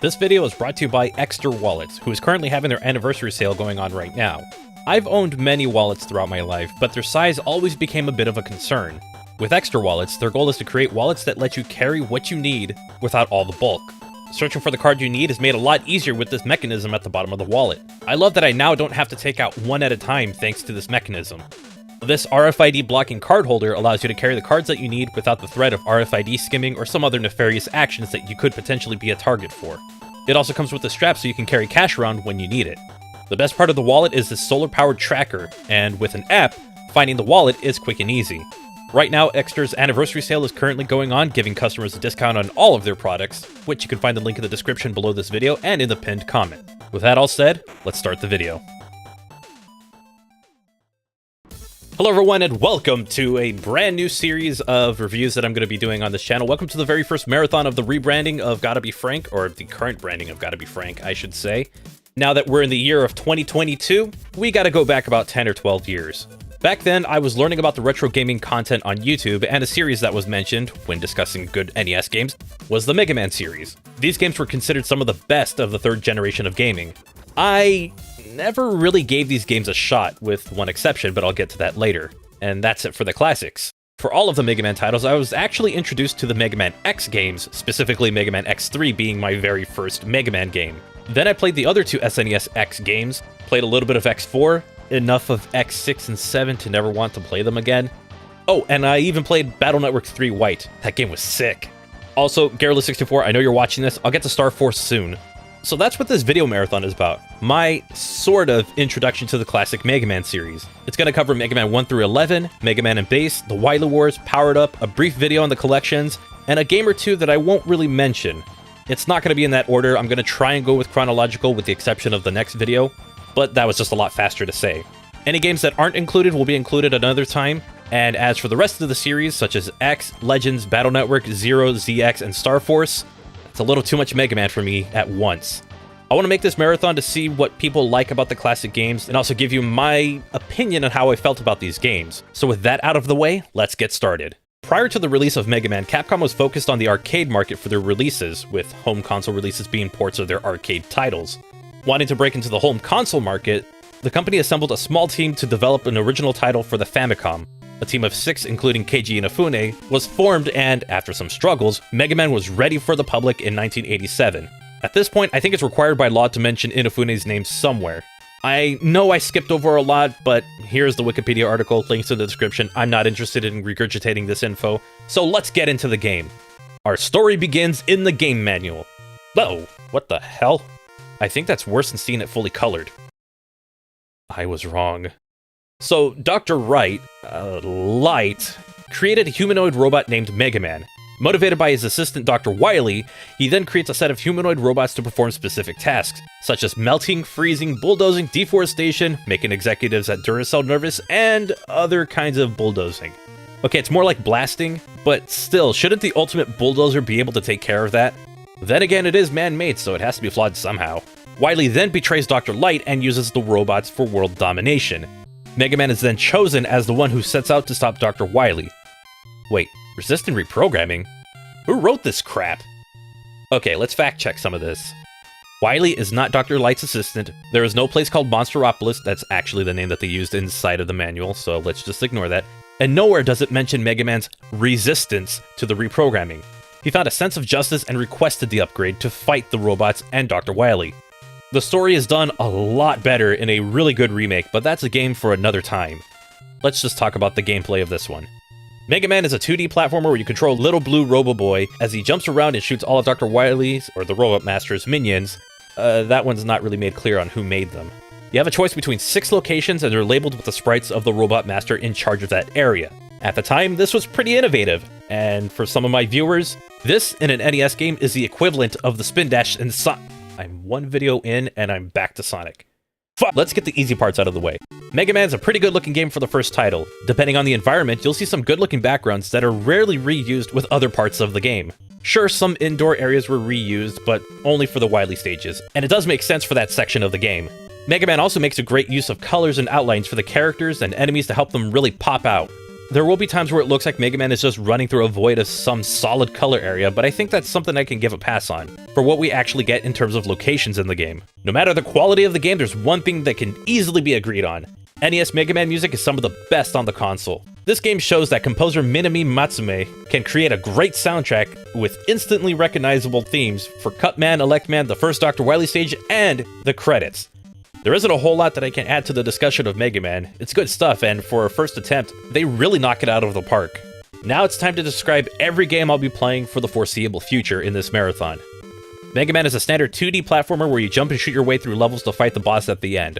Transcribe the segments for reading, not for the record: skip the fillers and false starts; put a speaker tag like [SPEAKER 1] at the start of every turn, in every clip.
[SPEAKER 1] This video is brought to you by Extra Wallets, who is currently having their anniversary sale going on right now. I've owned many wallets throughout my life, but their size always became a bit of a concern. With Extra Wallets, their goal is to create wallets that let you carry what you need without all the bulk. Searching for the card you need is made a lot easier with this mechanism at the bottom of the wallet. I love that I now don't have to take out one at a time thanks to this mechanism. This RFID blocking card holder allows you to carry the cards that you need without the threat of RFID skimming or some other nefarious actions that you could potentially be a target for. It also comes with a strap so you can carry cash around when you need it. The best part of the wallet is this solar-powered tracker, and with an app, finding the wallet is quick and easy. Right now, Extra's anniversary sale is currently going on, giving customers a discount on all of their products, which you can find the link in the description below this video and in the pinned comment. With that all said, let's start the video. Hello everyone, and welcome to a brand new series of reviews that I'm going to be doing on this channel. Welcome to the very first marathon of the rebranding of GottaBeFrank, or the current branding of GottaBeFrank, I should say. Now that we're in the year of 2022, we gotta go back about 10 or 12 years. Back then, I was learning about the retro gaming content on YouTube, and a series that was mentioned, when discussing good NES games, was the Mega Man series. These games were considered some of the best of the third generation of gaming. I never really gave these games a shot, with one exception, but I'll get to that later. And that's it for the classics. For all of the Mega Man titles, I was actually introduced to the Mega Man X games, specifically Mega Man X3 being my very first Mega Man game. Then I played the other two SNES X games, played a little bit of X4, enough of X6 and 7 to never want to play them again. Oh, and I even played Battle Network 3 White. That game was sick. Also, Garrula64, I know you're watching this, I'll get to Star Force soon. So that's what this video marathon is about. My sort of introduction to the classic Mega Man series. It's going to cover Mega Man 1 through 11, Mega Man and Base, the Wily Wars, Powered Up, a brief video on the collections, and a game or two that I won't really mention. It's not going to be in that order. I'm going to try and go with chronological with the exception of the next video, but that was just a lot faster to say. Any games that aren't included will be included another time, and as for the rest of the series, such as X, Legends, Battle Network, Zero, ZX, and Star Force, it's a little too much Mega Man for me at once. I want to make this marathon to see what people like about the classic games, and also give you my opinion on how I felt about these games. So with that out of the way, let's get started. Prior to the release of Mega Man, Capcom was focused on the arcade market for their releases, with home console releases being ports of their arcade titles. Wanting to break into the home console market, the company assembled a small team to develop an original title for the Famicom. A team of 6, including Keiji Inafune, was formed, and after some struggles, Mega Man was ready for the public in 1987. At this point, I think it's required by law to mention Inafune's name somewhere. I know I skipped over a lot, but here's the Wikipedia article, links in the description. I'm not interested in regurgitating this info, so let's get into the game. Our story begins in the game manual. Oh, what the hell? I think that's worse than seeing it fully colored. I was wrong. So, Dr. Light, created a humanoid robot named Mega Man. Motivated by his assistant Dr. Wily, he then creates a set of humanoid robots to perform specific tasks, such as melting, freezing, bulldozing, deforestation, making executives at Duracell nervous, and other kinds of bulldozing. Okay, it's more like blasting, but still, shouldn't the ultimate bulldozer be able to take care of that? Then again, it is man-made, so it has to be flawed somehow. Wily then betrays Dr. Light and uses the robots for world domination. Mega Man is then chosen as the one who sets out to stop Dr. Wily. Wait, resistant reprogramming? Who wrote this crap? Okay, let's fact check some of this. Wily is not Dr. Light's assistant. There is no place called Monsteropolis, that's actually the name that they used inside of the manual, so let's just ignore that. And nowhere does it mention Mega Man's resistance to the reprogramming. He found a sense of justice and requested the upgrade to fight the robots and Dr. Wily. The story is done a lot better in a really good remake, but that's a game for another time. Let's just talk about the gameplay of this one. Mega Man is a 2D platformer where you control Little Blue Robo-Boy as he jumps around and shoots all of Dr. Wily's, or the Robot Master's, minions. That one's not really made clear on who made them. You have a choice between 6 locations, and they're labeled with the sprites of the Robot Master in charge of that area. At the time, this was pretty innovative, and for some of my viewers, this in an NES game is the equivalent of the spin dash in Sonic. I'm one video in, and I'm back to Sonic. Let's get the easy parts out of the way. Mega Man's a pretty good looking game for the first title. Depending on the environment, you'll see some good looking backgrounds that are rarely reused with other parts of the game. Sure, some indoor areas were reused, but only for the Wily stages, and it does make sense for that section of the game. Mega Man also makes a great use of colors and outlines for the characters and enemies to help them really pop out. There will be times where it looks like Mega Man is just running through a void of some solid color area, but I think that's something I can give a pass on, for what we actually get in terms of locations in the game. No matter the quality of the game, there's one thing that can easily be agreed on. NES Mega Man music is some of the best on the console. This game shows that composer Minami Matsume can create a great soundtrack with instantly recognizable themes for Cutman, Electman, the first Dr. Wily stage, and the credits. There isn't a whole lot that I can add to the discussion of Mega Man. It's good stuff, and for a first attempt, they really knock it out of the park. Now it's time to describe every game I'll be playing for the foreseeable future in this marathon. Mega Man is a standard 2D platformer where you jump and shoot your way through levels to fight the boss at the end.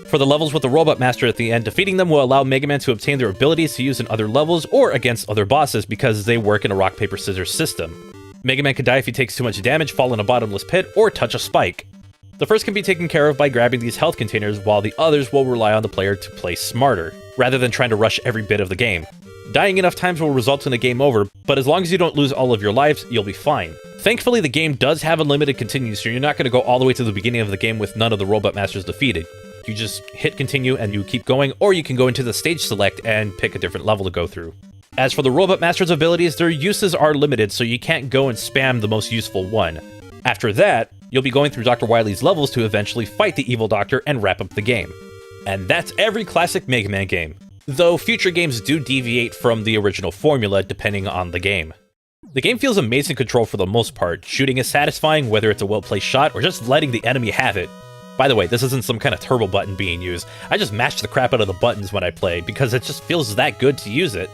[SPEAKER 1] For the levels with the Robot Master at the end, defeating them will allow Mega Man to obtain their abilities to use in other levels or against other bosses because they work in a rock, paper, scissors system. Mega Man can die if he takes too much damage, fall in a bottomless pit, or touch a spike. The first can be taken care of by grabbing these health containers, while the others will rely on the player to play smarter, rather than trying to rush every bit of the game. Dying enough times will result in a game over, but as long as you don't lose all of your lives, you'll be fine. Thankfully, the game does have a limited continue, so you're not going to go all the way to the beginning of the game with none of the Robot Masters defeated. You just hit continue and you keep going, or you can go into the stage select and pick a different level to go through. As for the Robot Master's abilities, their uses are limited, so you can't go and spam the most useful one. After that, you'll be going through Dr. Wily's levels to eventually fight the evil doctor and wrap up the game. And that's every classic Mega Man game, though future games do deviate from the original formula depending on the game. The game feels amazing control for the most part. Shooting is satisfying, whether it's a well-placed shot or just letting the enemy have it. By the way, this isn't some kind of turbo button being used. I just mash the crap out of the buttons when I play because it just feels that good to use it.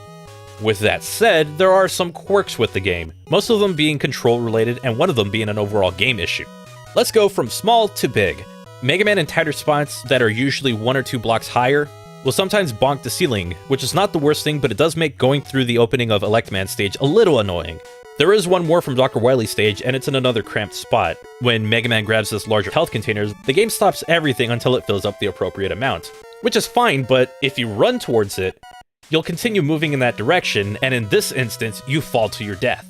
[SPEAKER 1] With that said, there are some quirks with the game, most of them being control related and one of them being an overall game issue. Let's go from small to big. Mega Man in tighter spots that are usually 1 or 2 blocks higher will sometimes bonk the ceiling, which is not the worst thing, but it does make going through the opening of Electman stage a little annoying. There is one more from Dr. Wily stage, and it's in another cramped spot. When Mega Man grabs this larger health containers, the game stops everything until it fills up the appropriate amount. Which is fine, but if you run towards it, you'll continue moving in that direction, and in this instance, you fall to your death.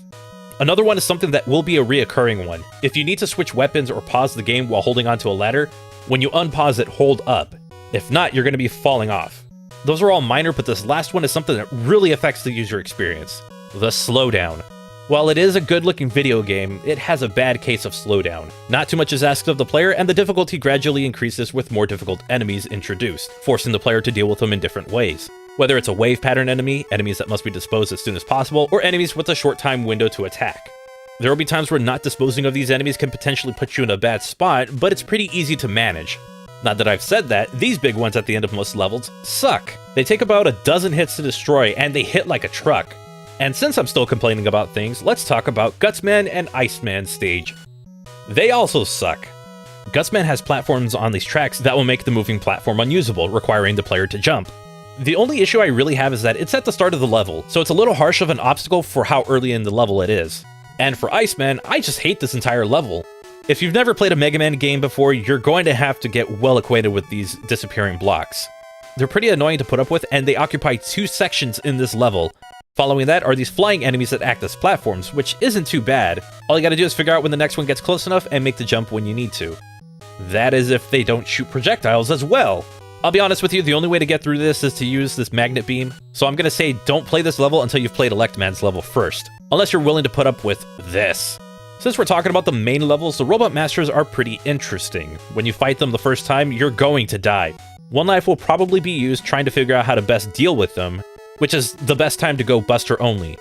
[SPEAKER 1] Another one is something that will be a reoccurring one. If you need to switch weapons or pause the game while holding onto a ladder, when you unpause it, hold up. If not, you're going to be falling off. Those are all minor, but this last one is something that really affects the user experience. The slowdown. While it is a good-looking video game, it has a bad case of slowdown. Not too much is asked of the player, and the difficulty gradually increases with more difficult enemies introduced, forcing the player to deal with them in different ways. Whether it's a wave pattern enemy, enemies that must be disposed as soon as possible, or enemies with a short time window to attack. There will be times where not disposing of these enemies can potentially put you in a bad spot, but it's pretty easy to manage. Now that I've said that, these big ones at the end of most levels suck. They take about a dozen hits to destroy, and they hit like a truck. And since I'm still complaining about things, let's talk about Gutsman and Iceman stage. They also suck. Gutsman has platforms on these tracks that will make the moving platform unusable, requiring the player to jump. The only issue I really have is that it's at the start of the level, so it's a little harsh of an obstacle for how early in the level it is. And for Iceman, I just hate this entire level. If you've never played a Mega Man game before, you're going to have to get well acquainted with these disappearing blocks. They're pretty annoying to put up with, and they occupy 2 sections in this level. Following that are these flying enemies that act as platforms, which isn't too bad. All you gotta do is figure out when the next one gets close enough and make the jump when you need to. That is if they don't shoot projectiles as well. I'll be honest with you, the only way to get through this is to use this magnet beam, so I'm gonna say don't play this level until you've played Electman's level first, unless you're willing to put up with this. Since we're talking about the main levels, the Robot Masters are pretty interesting. When you fight them the first time, you're going to die. One life will probably be used trying to figure out how to best deal with them, which is the best time to go Buster only.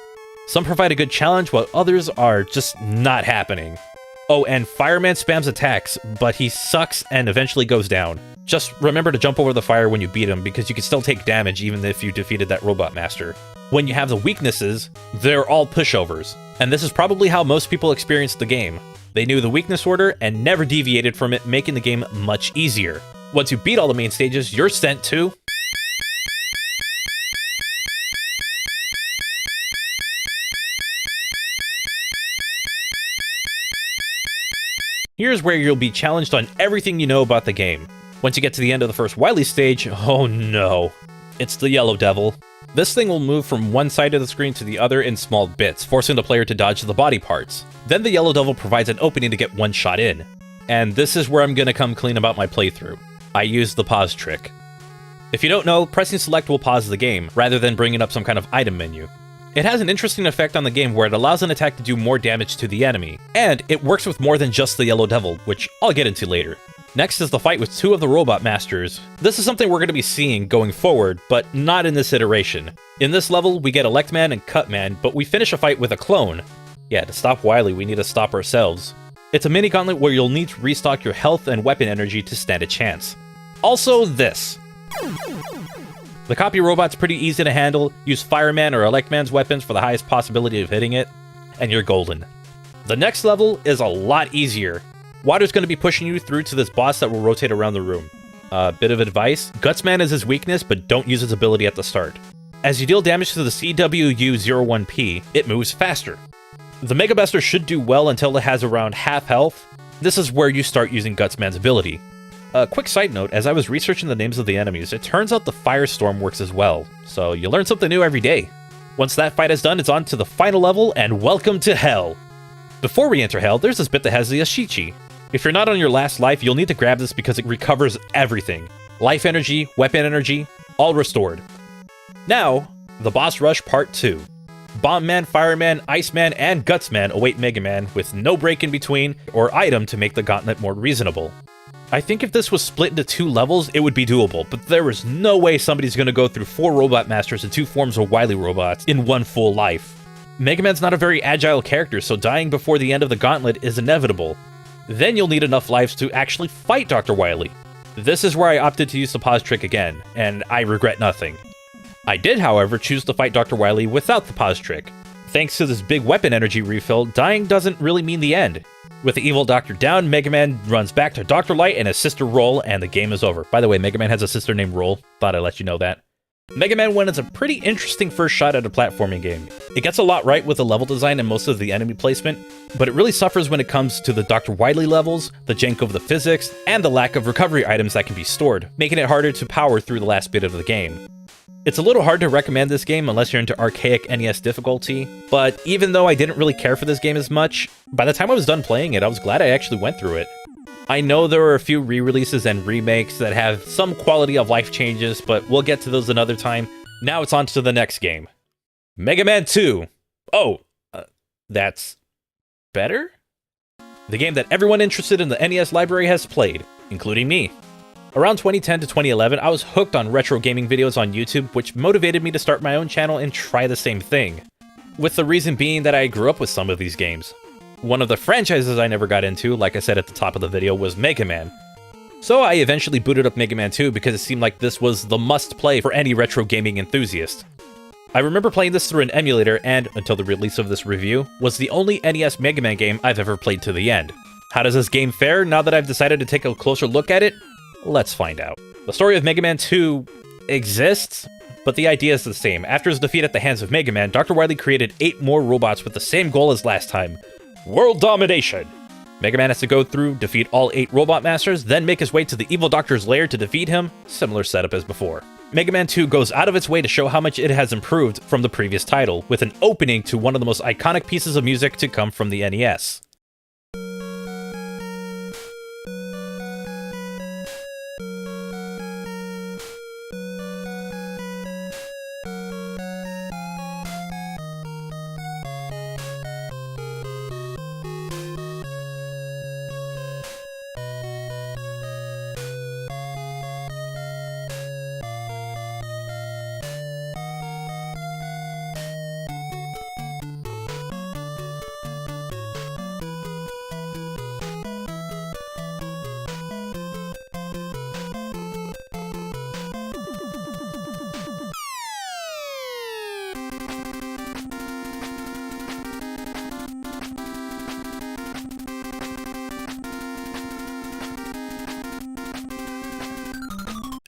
[SPEAKER 1] Some provide a good challenge, while others are just not happening. Oh, and Fireman spams attacks, but he sucks and eventually goes down. Just remember to jump over the fire when you beat him, because you can still take damage even if you defeated that Robot Master. When you have the weaknesses, they're all pushovers. And this is probably how most people experienced the game. They knew the weakness order and never deviated from it, making the game much easier. Once you beat all the main stages, you're sent to... Here's where you'll be challenged on everything you know about the game. Once you get to the end of the first Wily stage, oh no. It's the Yellow Devil. This thing will move from one side of the screen to the other in small bits, forcing the player to dodge the body parts. Then the Yellow Devil provides an opening to get one shot in. And this is where I'm gonna come clean about my playthrough. I used the pause trick. If you don't know, pressing select will pause the game, rather than bringing up some kind of item menu. It has an interesting effect on the game where it allows an attack to do more damage to the enemy, and it works with more than just the Yellow Devil, which I'll get into later. Next is the fight with 2 of the Robot Masters. This is something we're going to be seeing going forward, but not in this iteration. In this level, we get Elect Man and Cut Man, but we finish a fight with a clone. Yeah, to stop Wily, we need to stop ourselves. It's a mini gauntlet where you'll need to restock your health and weapon energy to stand a chance. Also this. The copy robot's pretty easy to handle. Use Fireman or Elect Man's weapons for the highest possibility of hitting it, and you're golden. The next level is a lot easier. Water's going to be pushing you through to this boss that will rotate around the room. Bit of advice, Gutsman is his weakness, but don't use his ability at the start. As you deal damage to the CWU-01P, it moves faster. The Mega Buster should do well until it has around half health. This is where you start using Gutsman's ability. A quick side note, as I was researching the names of the enemies, it turns out the Firestorm works as well, so you learn something new every day. Once that fight is done, it's on to the final level, and welcome to Hell! Before we enter Hell, there's this bit that has the Ashichi. If you're not on your last life, you'll need to grab this because it recovers everything. Life energy, weapon energy, all restored. Now, the Boss Rush Part 2. Bomb Man, Fireman, Iceman, and Gutsman await Mega Man with no break in between or item to make the gauntlet more reasonable. I think if this was split into 2 levels, it would be doable, but there is no way somebody's going to go through 4 Robot Masters and 2 forms of Wily robots in one full life. Mega Man's not a very agile character, so dying before the end of the gauntlet is inevitable. Then you'll need enough lives to actually fight Dr. Wily. This is where I opted to use the pause trick again, and I regret nothing. I did, however, choose to fight Dr. Wily without the pause trick. Thanks to this big weapon energy refill, dying doesn't really mean the end. With the evil doctor down, Mega Man runs back to Dr. Light and his sister Roll, and the game is over. By the way, Mega Man has a sister named Roll. Thought I'd let you know that. Mega Man 1 is a pretty interesting first shot at a platforming game. It gets a lot right with the level design and most of the enemy placement, but it really suffers when it comes to the Dr. Wily levels, the jank of the physics, and the lack of recovery items that can be stored, making it harder to power through the last bit of the game. It's a little hard to recommend this game unless you're into archaic NES difficulty, but even though I didn't really care for this game as much, by the time I was done playing it, I was glad I actually went through it. I know there are a few re-releases and remakes that have some quality of life changes, but we'll get to those another time. Now it's on to the next game. Mega Man 2. That's better? The game that everyone interested in the NES library has played, including me. Around 2010 to 2011, I was hooked on retro gaming videos on YouTube, which motivated me to start my own channel and try the same thing. With the reason being that I grew up with some of these games. One of the franchises I never got into, like I said at the top of the video, was Mega Man. So I eventually booted up Mega Man 2 because it seemed like this was the must-play for any retro gaming enthusiast. I remember playing this through an emulator and, until the release of this review, was the only NES Mega Man game I've ever played to the end. How does this game fare now that I've decided to take a closer look at it? Let's find out. The story of Mega Man 2 exists, but the idea is the same. After his defeat at the hands of Mega Man, Dr. Wily created 8 more robots with the same goal as last time: world domination! Mega Man has to go through, defeat all 8 Robot Masters, then make his way to the evil Doctor's lair to defeat him. Similar setup as before. Mega Man 2 goes out of its way to show how much it has improved from the previous title, with an opening to one of the most iconic pieces of music to come from the NES.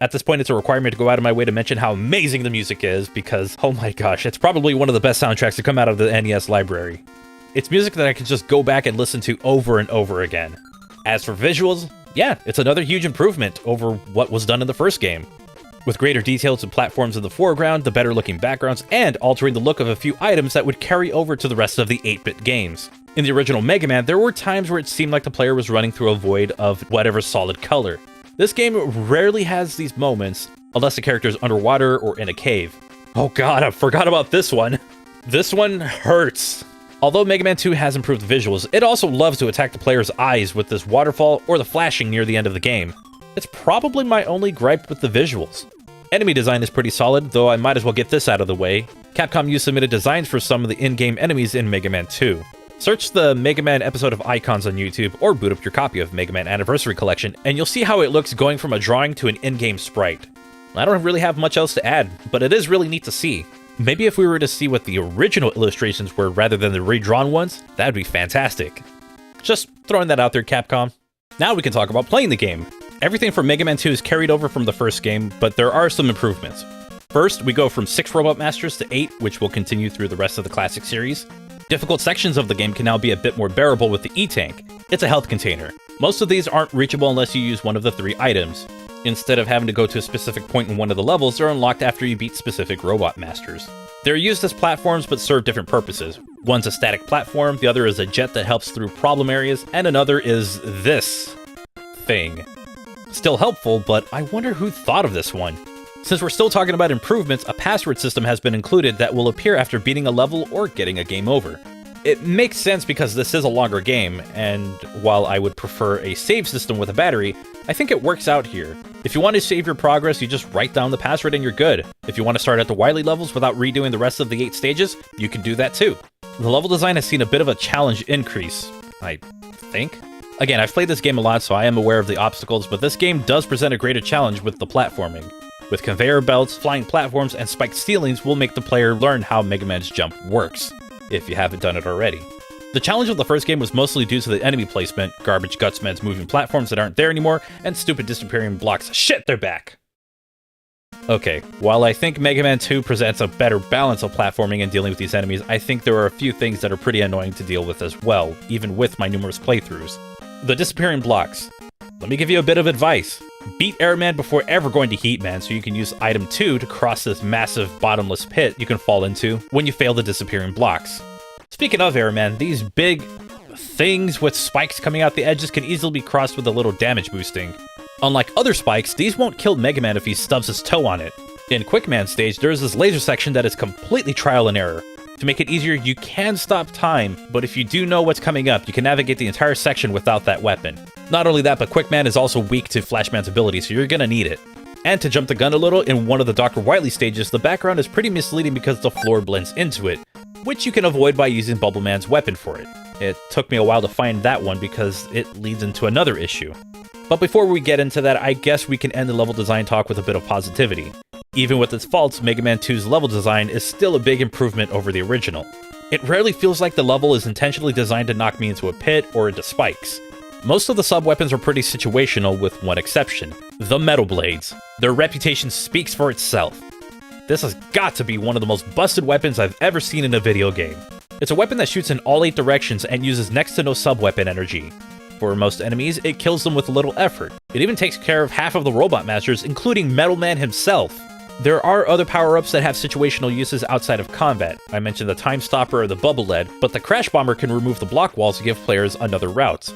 [SPEAKER 1] At this point, it's a requirement to go out of my way to mention how amazing the music is, because, oh my gosh, it's probably one of the best soundtracks to come out of the NES library. It's music that I can just go back and listen to over and over again. As for visuals, yeah, it's another huge improvement over what was done in the first game. With greater details and platforms in the foreground, the better looking backgrounds, and altering the look of a few items that would carry over to the rest of the 8-bit games. In the original Mega Man, there were times where it seemed like the player was running through a void of whatever solid color. This game rarely has these moments, unless the character is underwater or in a cave. Oh god, I forgot about this one. This one hurts. Although Mega Man 2 has improved visuals, it also loves to attack the player's eyes with this waterfall or the flashing near the end of the game. It's probably my only gripe with the visuals. Enemy design is pretty solid, though I might as well get this out of the way. Capcom used submitted designs for some of the in-game enemies in Mega Man 2. Search the Mega Man episode of Icons on YouTube, or boot up your copy of Mega Man Anniversary Collection, and you'll see how it looks going from a drawing to an in-game sprite. I don't really have much else to add, but it is really neat to see. Maybe if we were to see what the original illustrations were rather than the redrawn ones, that'd be fantastic. Just throwing that out there, Capcom. Now we can talk about playing the game. Everything from Mega Man 2 is carried over from the first game, but there are some improvements. First, we go from 6 Robot Masters to 8, which will continue through the rest of the classic series. Difficult sections of the game can now be a bit more bearable with the E-Tank. It's a health container. Most of these aren't reachable unless you use one of the 3 items. Instead of having to go to a specific point in one of the levels, they're unlocked after you beat specific Robot Masters. They're used as platforms but serve different purposes. One's a static platform, the other is a jet that helps through problem areas, and another is this thing. Still helpful, but I wonder who thought of this one. Since we're still talking about improvements, a password system has been included that will appear after beating a level or getting a game over. It makes sense because this is a longer game, and while I would prefer a save system with a battery, I think it works out here. If you want to save your progress, you just write down the password and you're good. If you want to start at the Wily levels without redoing the rest of the 8 stages, you can do that too. The level design has seen a bit of a challenge increase, I think. Again, I've played this game a lot, so I am aware of the obstacles, but this game does present a greater challenge with the platforming. With conveyor belts, flying platforms, and spiked ceilings will make the player learn how Mega Man's jump works, if you haven't done it already. The challenge of the first game was mostly due to the enemy placement, garbage gutsmen's moving platforms that aren't there anymore, and stupid disappearing blocks. Shit, they're back! Okay, while I think Mega Man 2 presents a better balance of platforming and dealing with these enemies, I think there are a few things that are pretty annoying to deal with as well, even with my numerous playthroughs. The disappearing blocks. Let me give you a bit of advice. Beat Airman before ever going to Heatman so you can use item 2 to cross this massive bottomless pit you can fall into when you fail the disappearing blocks. Speaking of Airman, these big things with spikes coming out the edges can easily be crossed with a little damage boosting. Unlike other spikes, these won't kill Mega Man if he stubs his toe on it. In Quickman stage, there is this laser section that is completely trial and error. To make it easier, you can stop time, but if you do know what's coming up, you can navigate the entire section without that weapon. Not only that, but Quickman is also weak to Flashman's ability, so you're gonna need it. And to jump the gun a little, in one of the Dr. Wily stages, the background is pretty misleading because the floor blends into it, which you can avoid by using Bubble Man's weapon for it. It took me a while to find that one because it leads into another issue. But before we get into that, I guess we can end the level design talk with a bit of positivity. Even with its faults, Mega Man 2's level design is still a big improvement over the original. It rarely feels like the level is intentionally designed to knock me into a pit or into spikes. Most of the sub-weapons are pretty situational with one exception, the Metal Blades. Their reputation speaks for itself. This has got to be one of the most busted weapons I've ever seen in a video game. It's a weapon that shoots in all 8 directions and uses next to no sub-weapon energy. For most enemies, it kills them with little effort. It even takes care of half of the Robot Masters, including Metal Man himself. There are other power-ups that have situational uses outside of combat. I mentioned the Time Stopper or the Bubble Lead, but the Crash Bomber can remove the block walls to give players another route.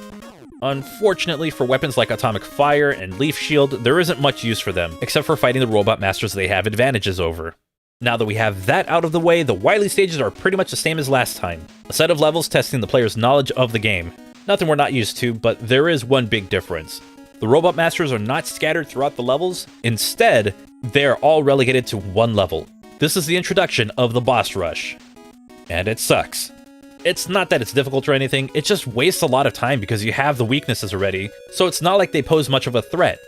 [SPEAKER 1] Unfortunately, for weapons like Atomic Fire and Leaf Shield, there isn't much use for them, except for fighting the Robot Masters they have advantages over. Now that we have that out of the way, the Wily stages are pretty much the same as last time. A set of levels testing the player's knowledge of the game. Nothing we're not used to, but there is one big difference. The Robot Masters are not scattered throughout the levels. Instead, they're all relegated to one level. This is the introduction of the boss rush. And it sucks. It's not that it's difficult or anything, it just wastes a lot of time because you have the weaknesses already, so it's not like they pose much of a threat.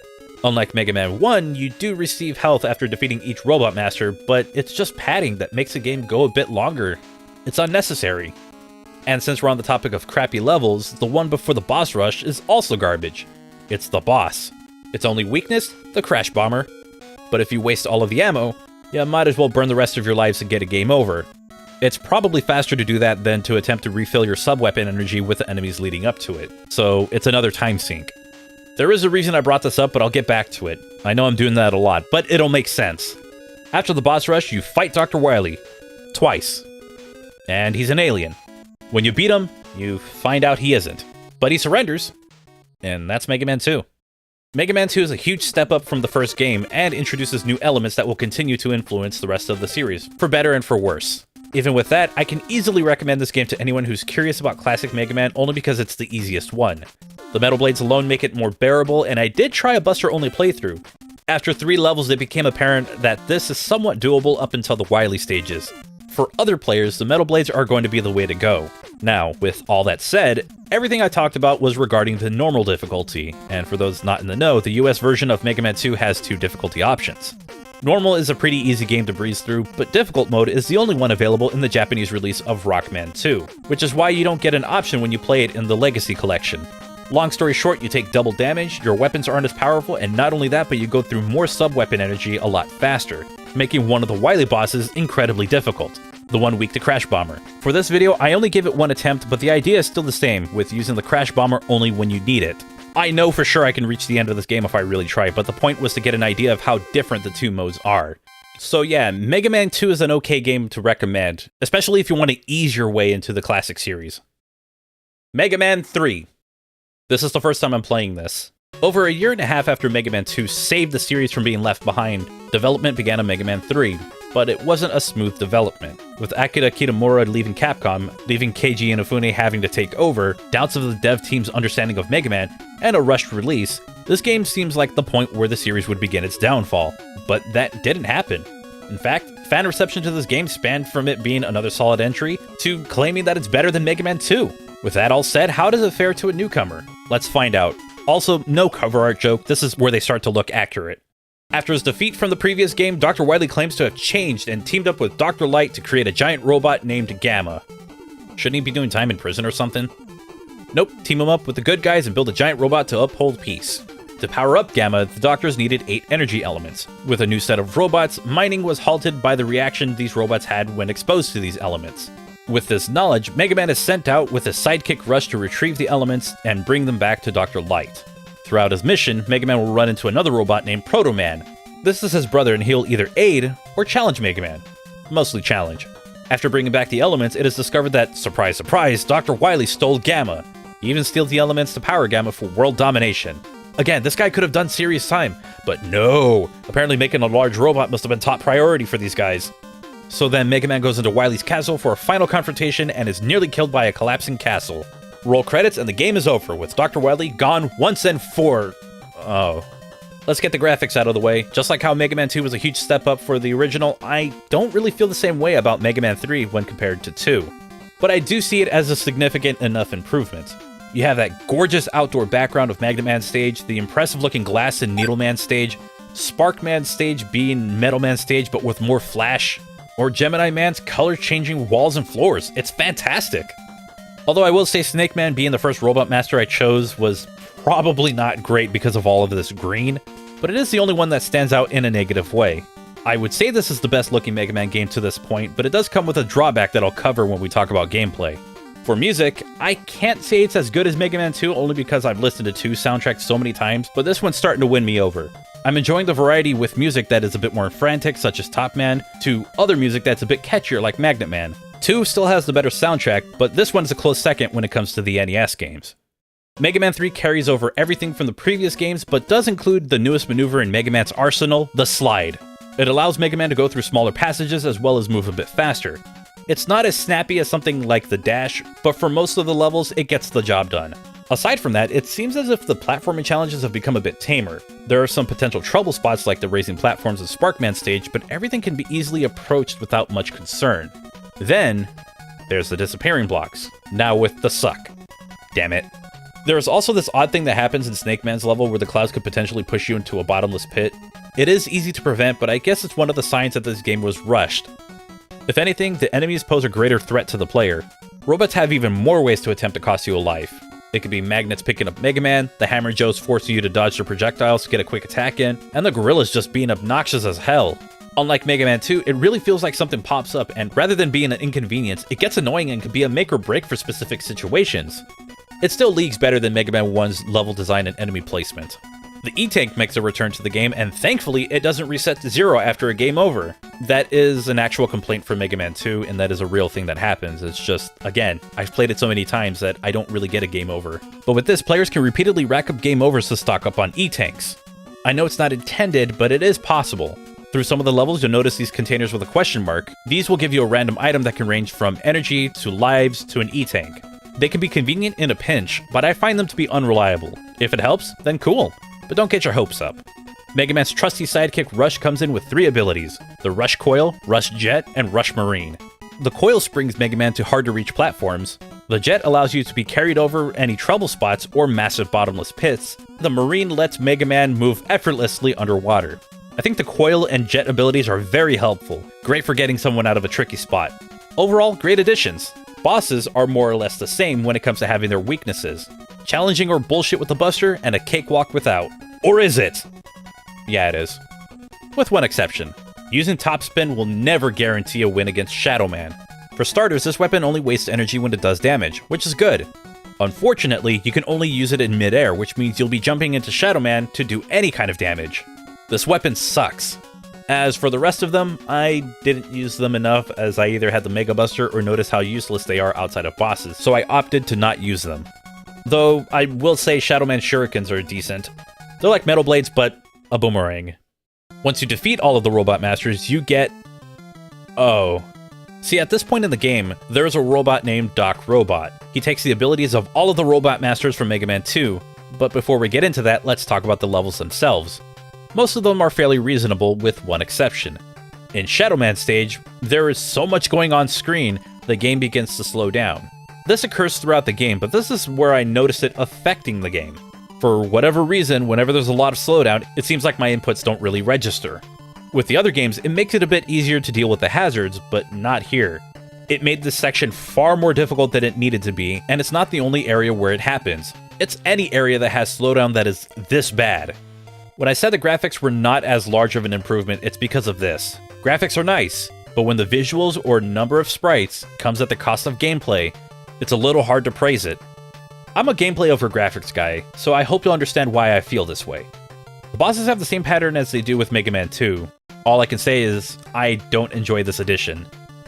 [SPEAKER 1] Unlike Mega Man 1, you do receive health after defeating each Robot Master, but it's just padding that makes the game go a bit longer. It's unnecessary. And since we're on the topic of crappy levels, the one before the boss rush is also garbage. It's the boss. Its only weakness? The Crash Bomber. But if you waste all of the ammo, you might as well burn the rest of your lives and get a game over. It's probably faster to do that than to attempt to refill your sub-weapon energy with the enemies leading up to it, so it's another time sink. There is a reason I brought this up, but I'll get back to it. I know I'm doing that a lot, but it'll make sense. After the boss rush, you fight Dr. Wily. Twice. And he's an alien. When you beat him, you find out he isn't. But he surrenders. And that's Mega Man 2. Mega Man 2 is a huge step up from the first game and introduces new elements that will continue to influence the rest of the series, for better and for worse. Even with that, I can easily recommend this game to anyone who's curious about classic Mega Man only because it's the easiest one. The Metal Blades alone make it more bearable, and I did try a Buster-only playthrough. After 3 levels, it became apparent that this is somewhat doable up until the Wily stages. For other players, the Metal Blades are going to be the way to go. Now, with all that said, everything I talked about was regarding the normal difficulty, and for those not in the know, the US version of Mega Man 2 has 2 difficulty options. Normal is a pretty easy game to breeze through, but difficult mode is the only one available in the Japanese release of Rockman 2, which is why you don't get an option when you play it in the Legacy Collection. Long story short, you take double damage, your weapons aren't as powerful, and not only that, but you go through more sub-weapon energy a lot faster, making one of the Wily bosses incredibly difficult, the one weak to Crash Bomber. For this video, I only gave it 1 attempt, but the idea is still the same, with using the Crash Bomber only when you need it. I know for sure I can reach the end of this game if I really try, but the point was to get an idea of how different the 2 modes are. So yeah, Mega Man 2 is an okay game to recommend, especially if you want to ease your way into the classic series. Mega Man 3. This is the first time I'm playing this. Over a year and a half after Mega Man 2 saved the series from being left behind, development began on Mega Man 3, but it wasn't a smooth development. With Akira Kitamura leaving Capcom, leaving Keiji Inafune having to take over, doubts of the dev team's understanding of Mega Man, and a rushed release, this game seems like the point where the series would begin its downfall. But that didn't happen. In fact, fan reception to this game spanned from it being another solid entry to claiming that it's better than Mega Man 2. With that all said, how does it fare to a newcomer? Let's find out. Also, no cover art joke, this is where they start to look accurate. After his defeat from the previous game, Dr. Wily claims to have changed and teamed up with Dr. Light to create a giant robot named Gamma. Shouldn't he be doing time in prison or something? Nope, team him up with the good guys and build a giant robot to uphold peace. To power up Gamma, the doctors needed 8 energy elements. With a new set of robots, mining was halted by the reaction these robots had when exposed to these elements. With this knowledge, Mega Man is sent out with his sidekick Rush to retrieve the elements and bring them back to Dr. Light. Throughout his mission, Mega Man will run into another robot named Proto Man. This is his brother and he'll either aid or challenge Mega Man. Mostly challenge. After bringing back the elements, it is discovered that, surprise surprise, Dr. Wily stole Gamma. He even steals the elements to power Gamma for world domination. Again, this guy could have done serious time, but no! Apparently making a large robot must have been top priority for these guys. So then Mega Man goes into Wily's castle for a final confrontation and is nearly killed by a collapsing castle. Roll credits and the game is over, with Dr. Wily gone once and for... Oh. Let's get the graphics out of the way. Just like how Mega Man 2 was a huge step up for the original, I don't really feel the same way about Mega Man 3 when compared to 2. But I do see it as a significant enough improvement. You have that gorgeous outdoor background of Magnet Man stage, the impressive looking Glass and Needle Man stage, Spark Man stage being Metal Man stage but with more flash, or Gemini Man's color-changing walls and floors. It's fantastic! Although I will say Snake Man being the first Robot Master I chose was probably not great because of all of this green, but it is the only one that stands out in a negative way. I would say this is the best looking Mega Man game to this point, but it does come with a drawback that I'll cover when we talk about gameplay. For music, I can't say it's as good as Mega Man 2 only because I've listened to 2 soundtracks so many times, but this one's starting to win me over. I'm enjoying the variety with music that is a bit more frantic, such as Top Man, to other music that's a bit catchier like Magnet Man. 2 still has the better soundtrack, but this one's a close second when it comes to the NES games. Mega Man 3 carries over everything from the previous games, but does include the newest maneuver in Mega Man's arsenal, the Slide. It allows Mega Man to go through smaller passages as well as move a bit faster. It's not as snappy as something like the Dash, but for most of the levels, it gets the job done. Aside from that, it seems as if the platforming challenges have become a bit tamer. There are some potential trouble spots like the raising platforms of Sparkman stage, but everything can be easily approached without much concern. Then, there's the disappearing blocks, now with the suck. Damn it. There is also this odd thing that happens in Snake Man's level where the clouds could potentially push you into a bottomless pit. It is easy to prevent, but I guess it's one of the signs that this game was rushed. If anything, the enemies pose a greater threat to the player. Robots have even more ways to attempt to cost you a life. It could be magnets picking up Mega Man, the Hammer Joes forcing you to dodge their projectiles to get a quick attack in, and the gorillas just being obnoxious as hell. Unlike Mega Man 2, it really feels like something pops up, and rather than being an inconvenience, it gets annoying and can be a make or break for specific situations. It still leagues better than Mega Man 1's level design and enemy placement. The E-Tank makes a return to the game, and thankfully it doesn't reset to 0 after a game over. That is an actual complaint from Mega Man 2, and that is a real thing that happens. It's just, again, I've played it so many times that I don't really get a game over. But with this, players can repeatedly rack up game overs to stock up on E-Tanks. I know it's not intended, but it is possible. Through some of the levels, you'll notice these containers with a question mark. These will give you a random item that can range from energy to lives to an E-Tank. They can be convenient in a pinch, but I find them to be unreliable. If it helps, then cool. But don't get your hopes up. Mega Man's trusty sidekick Rush comes in with 3 abilities: the Rush Coil, Rush Jet, and Rush Marine. The Coil springs Mega Man to hard-to-reach platforms. The Jet allows you to be carried over any trouble spots or massive bottomless pits. The Marine lets Mega Man move effortlessly underwater. I think the Coil and Jet abilities are very helpful, great for getting someone out of a tricky spot. Overall, great additions. Bosses are more or less the same when it comes to having their weaknesses. Challenging or bullshit with the Buster, and a cakewalk without. Or is it? Yeah, it is. With one exception. Using Top Spin will never guarantee a win against Shadow Man. For starters, this weapon only wastes energy when it does damage, which is good. Unfortunately, you can only use it in midair, which means you'll be jumping into Shadow Man to do any kind of damage. This weapon sucks. As for the rest of them, I didn't use them enough as I either had the Mega Buster or noticed how useless they are outside of bosses, so I opted to not use them. Though, I will say Shadow Man shurikens are decent. They're like metal blades, but a boomerang. Once you defeat all of the Robot Masters, you get... Oh. See, at this point in the game, there's a robot named Doc Robot. He takes the abilities of all of the Robot Masters from Mega Man 2, but before we get into that, let's talk about the levels themselves. Most of them are fairly reasonable, with one exception. In Shadow Man stage, there is so much going on screen, the game begins to slow down. This occurs throughout the game, but this is where I noticed it affecting the game. For whatever reason, whenever there's a lot of slowdown, it seems like my inputs don't really register. With the other games, it makes it a bit easier to deal with the hazards, but not here. It made this section far more difficult than it needed to be, and it's not the only area where it happens. It's any area that has slowdown that is this bad. When I said the graphics were not as large of an improvement, it's because of this. Graphics are nice, but when the visuals or number of sprites comes at the cost of gameplay, it's a little hard to praise it. I'm a gameplay over graphics guy, so I hope you'll understand why I feel this way. The bosses have the same pattern as they do with Mega Man 2. All I can say is, I don't enjoy this addition.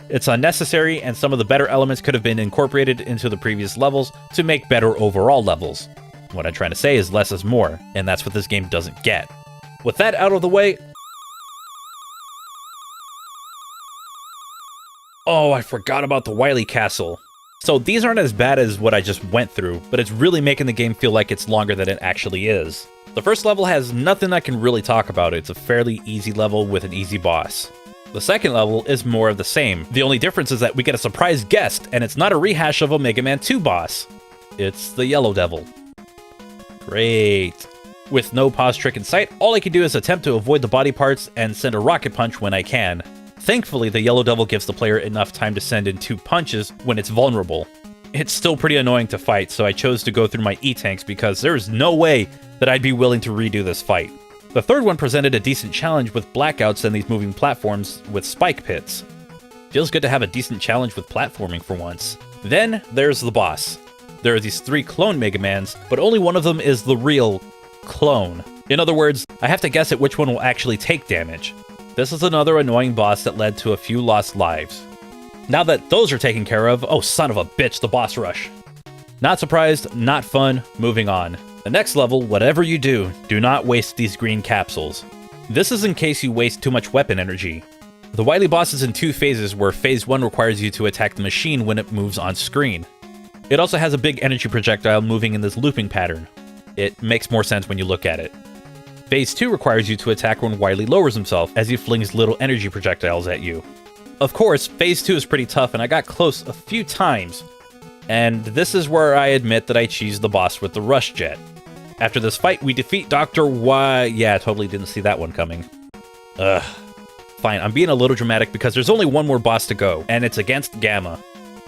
[SPEAKER 1] It's unnecessary, and some of the better elements could have been incorporated into the previous levels to make better overall levels. What I'm trying to say is less is more, and that's what this game doesn't get. With that out of the way... Oh, I forgot about the Wily Castle. So these aren't as bad as what I just went through, but it's really making the game feel like it's longer than it actually is. The first level has nothing I can really talk about. It's a fairly easy level with an easy boss. The second level is more of the same. The only difference is that we get a surprise guest, and it's not a rehash of a Mega Man 2 boss. It's the Yellow Devil. Great. With no pause trick in sight, all I can do is attempt to avoid the body parts and send a rocket punch when I can. Thankfully, the Yellow Devil gives the player enough time to send in 2 punches when it's vulnerable. It's still pretty annoying to fight, so I chose to go through my E-Tanks because there is no way that I'd be willing to redo this fight. The third one presented a decent challenge with blackouts and these moving platforms with spike pits. Feels good to have a decent challenge with platforming for once. Then there's the boss. There are these 3 clone Mega Mans, but only one of them is the real clone. In other words, I have to guess at which one will actually take damage. This is another annoying boss that led to a few lost lives. Now that those are taken care of, oh son of a bitch, the boss rush. Not surprised, not fun, moving on. The next level, whatever you do not waste these green capsules. This is in case you waste too much weapon energy. The Wily boss is in 2 phases, where phase 1 requires you to attack the machine when it moves on screen. It also has a big energy projectile moving in this looping pattern. It makes more sense when you look at it. Phase 2 requires you to attack when Wily lowers himself, as he flings little energy projectiles at you. Of course, Phase 2 is pretty tough, and I got close a few times. And this is where I admit that I cheesed the boss with the Rush Jet. After this fight, we defeat Dr. Y... Yeah, I totally didn't see that one coming. Ugh. Fine, I'm being a little dramatic because there's only one more boss to go, and it's against Gamma.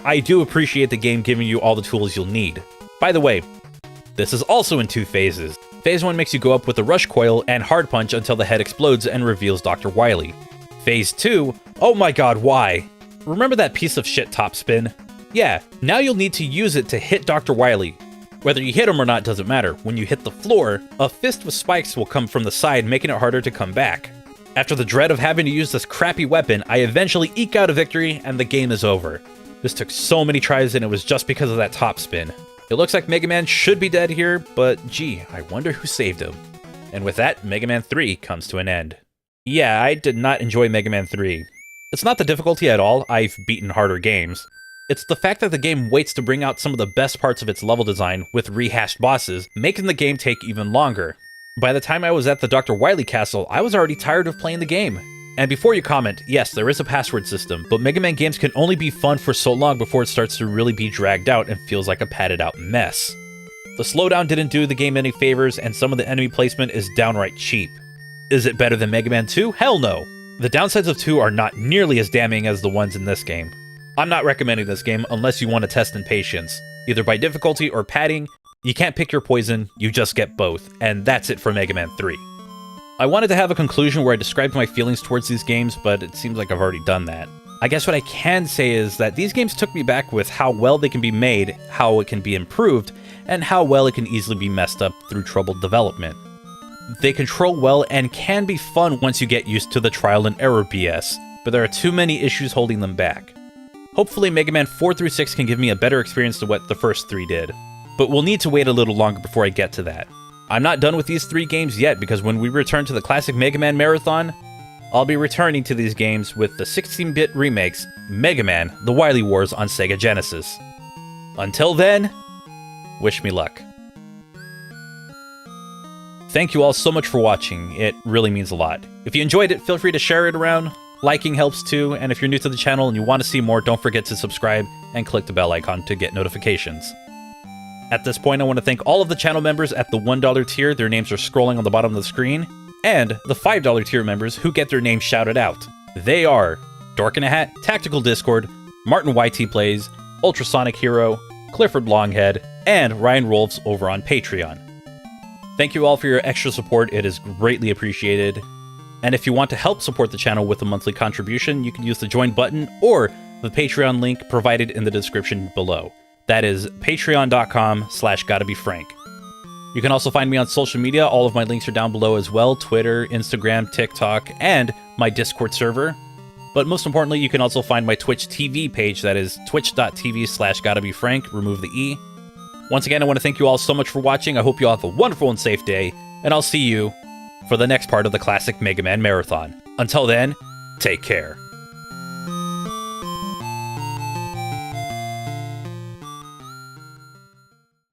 [SPEAKER 1] I do appreciate the game giving you all the tools you'll need. By the way, this is also in 2 phases. Phase 1 makes you go up with the Rush Coil and Hard Punch until the head explodes and reveals Dr. Wily. Phase 2, oh my god, why? Remember that piece of shit Top Spin? Yeah, now you'll need to use it to hit Dr. Wily. Whether you hit him or not doesn't matter. When you hit the floor, a fist with spikes will come from the side, making it harder to come back. After the dread of having to use this crappy weapon, I eventually eke out a victory and the game is over. This took so many tries and it was just because of that top spin. It looks like Mega Man should be dead here, but gee, I wonder who saved him. And with that, Mega Man 3 comes to an end. Yeah, I did not enjoy Mega Man 3. It's not the difficulty at all, I've beaten harder games. It's the fact that the game waits to bring out some of the best parts of its level design with rehashed bosses, making the game take even longer. By the time I was at the Dr. Wily Castle, I was already tired of playing the game. And before you comment, yes, there is a password system, but Mega Man games can only be fun for so long before it starts to really be dragged out and feels like a padded out mess. The slowdown didn't do the game any favors, and some of the enemy placement is downright cheap. Is it better than Mega Man 2? Hell no! The downsides of 2 are not nearly as damning as the ones in this game. I'm not recommending this game unless you want to test in patience. Either by difficulty or padding, you can't pick your poison, you just get both, and that's it for Mega Man 3. I wanted to have a conclusion where I described my feelings towards these games, but it seems like I've already done that. I guess what I can say is that these games took me back with how well they can be made, how it can be improved, and how well it can easily be messed up through troubled development. They control well and can be fun once you get used to the trial and error BS, but there are too many issues holding them back. Hopefully Mega Man 4 through 6 can give me a better experience than what the first 3 did, but we'll need to wait a little longer before I get to that. I'm not done with these 3 games yet, because when we return to the classic Mega Man Marathon, I'll be returning to these games with the 16-bit remakes Mega Man: The Wily Wars on Sega Genesis. Until then, wish me luck. Thank you all so much for watching, it really means a lot. If you enjoyed it, feel free to share it around. Liking helps too, and if you're new to the channel and you want to see more, don't forget to subscribe and click the bell icon to get notifications. At this point, I want to thank all of the channel members at the $1 tier, their names are scrolling on the bottom of the screen, and the $5 tier members who get their names shouted out. They are Dork in a Hat, Tactical Discord, Martin YT Plays, Ultrasonic Hero, Clifford Longhead, and Ryan Rolfs over on Patreon. Thank you all for your extra support, it is greatly appreciated. And if you want to help support the channel with a monthly contribution, you can use the join button or the Patreon link provided in the description below. That is patreon.com/GottaBeFrank. You can also find me on social media. All of my links are down below as well: Twitter, Instagram, TikTok, and my Discord server. But most importantly, you can also find my Twitch TV page. That is twitch.tv/GottaBeFrank. Remove the E. Once again, I want to thank you all so much for watching. I hope you all have a wonderful and safe day, and I'll see you for the next part of the classic Mega Man Marathon. Until then, take care.